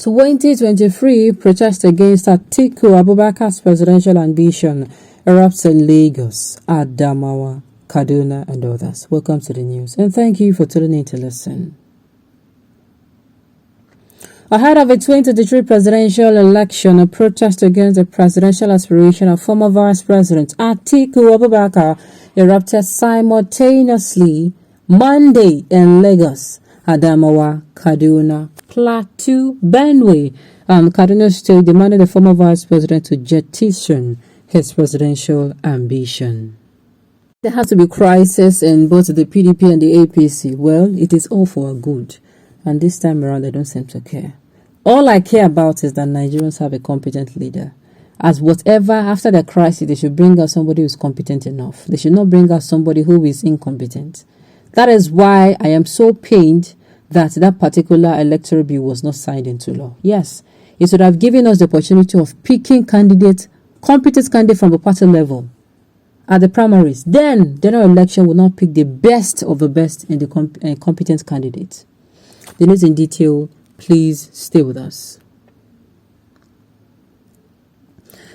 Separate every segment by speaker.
Speaker 1: 2023 protest against Atiku Abubakar's presidential ambition erupts in Lagos, Adamawa, Kaduna, and others. Welcome to the news, and thank you for tuning in to listen. Ahead of the 2023 presidential election, a protest against the presidential aspiration of former Vice President Atiku Abubakar erupted simultaneously Monday in Lagos, Adamawa, Kaduna, Plateau, Benue, and Kaduna State, demanded the former Vice President to jettison his presidential ambition. There has to be crisis in both the PDP and the APC. Well, it is all for good, and this time around they don't seem to care. All I care about is that Nigerians have a competent leader. As whatever, after the crisis, they should bring us somebody who is competent enough. They should not bring us somebody who is incompetent. That is why I am so pained that particular electoral bill was not signed into law. Yes, it should have given us the opportunity of picking candidates, competent candidates from the party level at the primaries. Then, general election will not pick the best of the best in the competent candidates. The news in detail, please stay with us.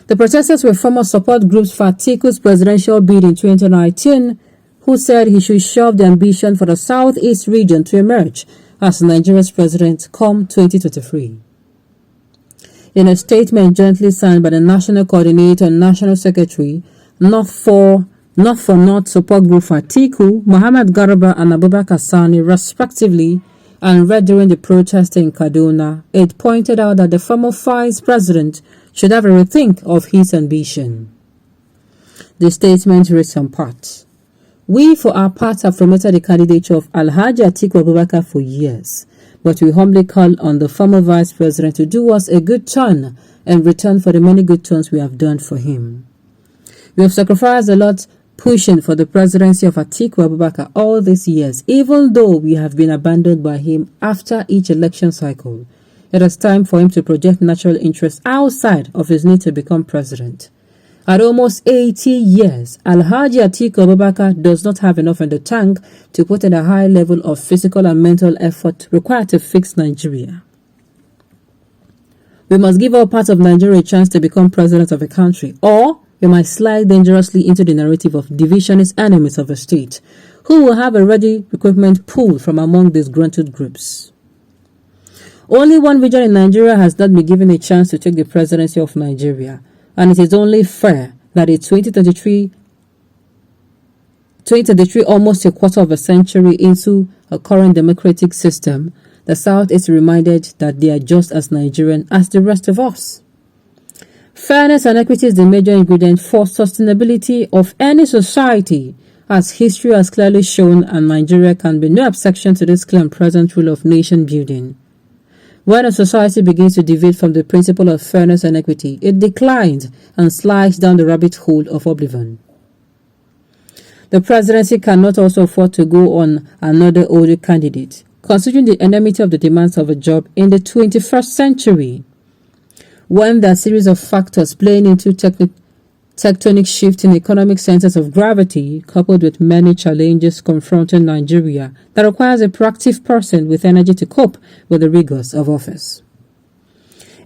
Speaker 1: The protesters were former support groups for Atiku's presidential bid in 2019, who said he should shove the ambition for the Southeast region to emerge as Nigeria's president come 2023. In a statement jointly signed by the National Coordinator and National Secretary, Not for North Support Group for Atiku, Muhammad Garba and Abubakar Sani, respectively, and read during the protest in Kaduna, it pointed out that the former vice president should have a rethink of his ambition. The statement reads some parts. We, for our part, have promoted the candidature of Alhaji Atiku Abubakar for years, but we humbly call on the former vice president to do us a good turn in return for the many good turns we have done for him. We have sacrificed a lot pushing for the presidency of Atiku Abubakar all these years, even though we have been abandoned by him after each election cycle. It is time for him to project national interests outside of his need to become president. At almost 80 years, Alhaji Atiku Abubakar does not have enough in the tank to put in a high level of physical and mental effort required to fix Nigeria. We must give all parts of Nigeria a chance to become president of a country, or we might slide dangerously into the narrative of divisionist enemies of a state, who will have a ready recruitment pool from among disgruntled groups. Only one region in Nigeria has not been given a chance to take the presidency of Nigeria, and it is only fair that in 2023, almost a quarter of a century into a current democratic system, the South is reminded that they are just as Nigerian as the rest of us. Fairness and equity is the major ingredient for sustainability of any society, as history has clearly shown, and Nigeria can be no exception to this clear and present rule of nation building. When a society begins to deviate from the principle of fairness and equity, it declines and slides down the rabbit hole of oblivion. The presidency cannot also afford to go on another older candidate, considering the enormity of the demands of a job in the 21st century. When there are a series of factors playing into tectonic shift in economic centers of gravity, coupled with many challenges confronting Nigeria, that requires a proactive person with energy to cope with the rigors of office.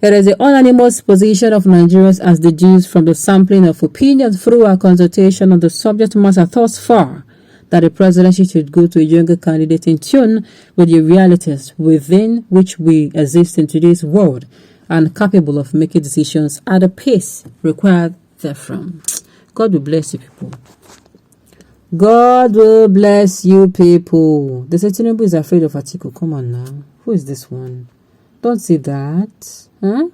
Speaker 1: It is the unanimous position of Nigerians, as deduced from the sampling of opinions through our consultation on the subject matter thus far, that the presidency should go to a younger candidate in tune with the realities within which we exist in today's world, and capable of making decisions at a pace required therefrom. God will bless you people. God will bless you people. The Tinubu is afraid of Atiku. Come on now. Who is this one? Don't say that. Huh?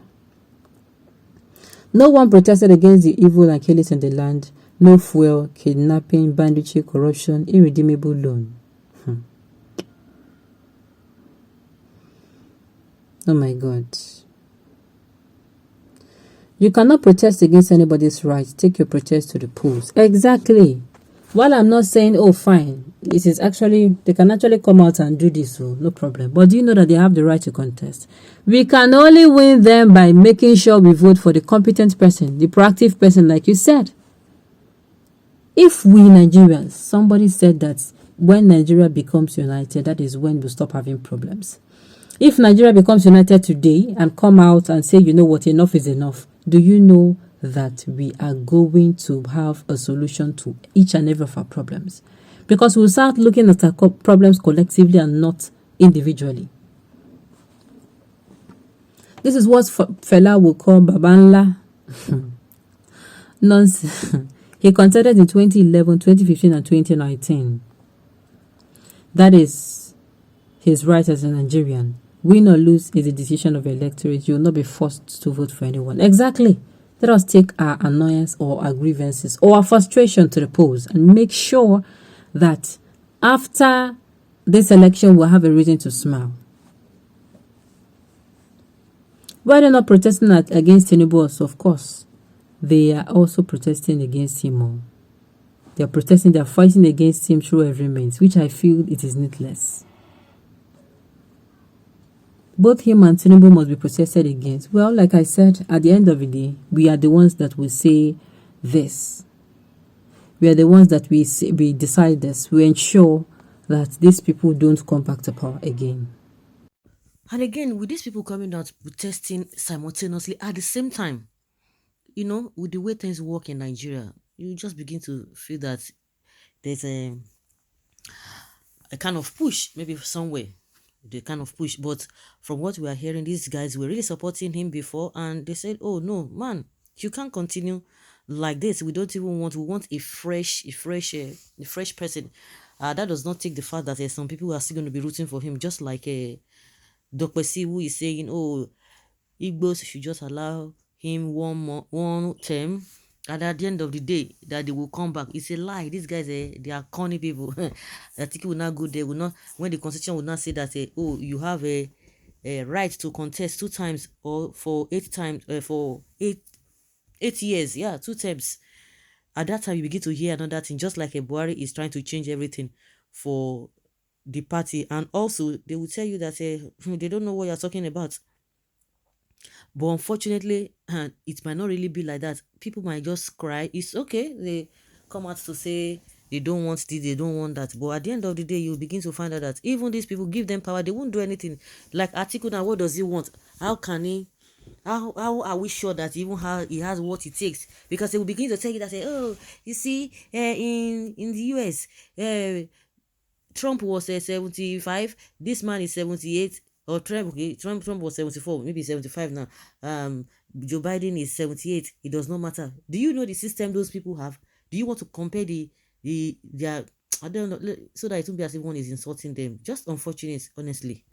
Speaker 1: No one protested against the evil and killings in the land. No fuel, kidnapping, banditry, corruption, irredeemable loan. Oh my God. You cannot protest against anybody's right. Take your protest to the polls. Exactly. While I'm not saying, oh, fine, it is actually, they can actually come out and do this, so no problem. But do you know that they have the right to contest? We can only win them by making sure we vote for the competent person, the proactive person, like you said. If we Nigerians, somebody said that when Nigeria becomes united, that is when we stop having problems. If Nigeria becomes united today and come out and say, you know what, enough is enough, do you know that we are going to have a solution to each and every of our problems? Because we'll start looking at our problems collectively and not individually. This is what Fela will call Babanla nonsense. He contested in 2011, 2015, and 2019. That is his right as a Nigerian. Win or lose is a decision of electorate. You will not be forced to vote for anyone. Exactly. Let us take our annoyance or our grievances or our frustration to the polls and make sure that after this election we'll have a reason to smile. Why they're not protesting against Tinubu? Of course, they are also protesting against him. They are protesting, they are fighting against him through every means, which I feel it is needless. Both him and Tinubu must be protested against. Well, like I said, at the end of the day, we are the ones that will say this. We are the ones that we decide this. We ensure that these people don't come back to power again.
Speaker 2: And again, with these people coming out protesting simultaneously at the same time, with the way things work in Nigeria, you just begin to feel that there's a kind of push, maybe somewhere, the kind of push. But from what we are hearing, these guys were really supporting him before, and they said, "Oh no, man, you can't continue like this. We don't even want. We want a fresh person." That does not take the fact that some people are still going to be rooting for him, just like Dr. C, who is saying, "Oh, Igbos should just allow him one term, and at the end of the day that they will come back." It's a lie. These guys, they are corny people. Atiku will not go there. Will not, when the constitution will not say that, oh, you have a right to contest 2 times or for 8 times, for 8 years, yeah, 2 terms. At that time, you begin to hear another thing, just like a Buhari is trying to change everything for the party, and also they will tell you that they don't know what you're talking about. But unfortunately, it might not really be like that. People might just cry. It's okay. They come out to say they don't want this, they don't want that. But at the end of the day, you begin to find out that even these people, give them power, they won't do anything. Like Atiku now, what does he want? How can he? How are we sure that even how he has what it takes? Because they will begin to tell you that, oh, you see, in the US, Trump was 75. This man is 78. Or Trump, okay, Trump was 74, maybe 75 now. Joe Biden is 78. It does not matter. Do you know the system those people have? Do you want to compare their I don't know, so that it won't be as if one is insulting them? Just unfortunate, honestly.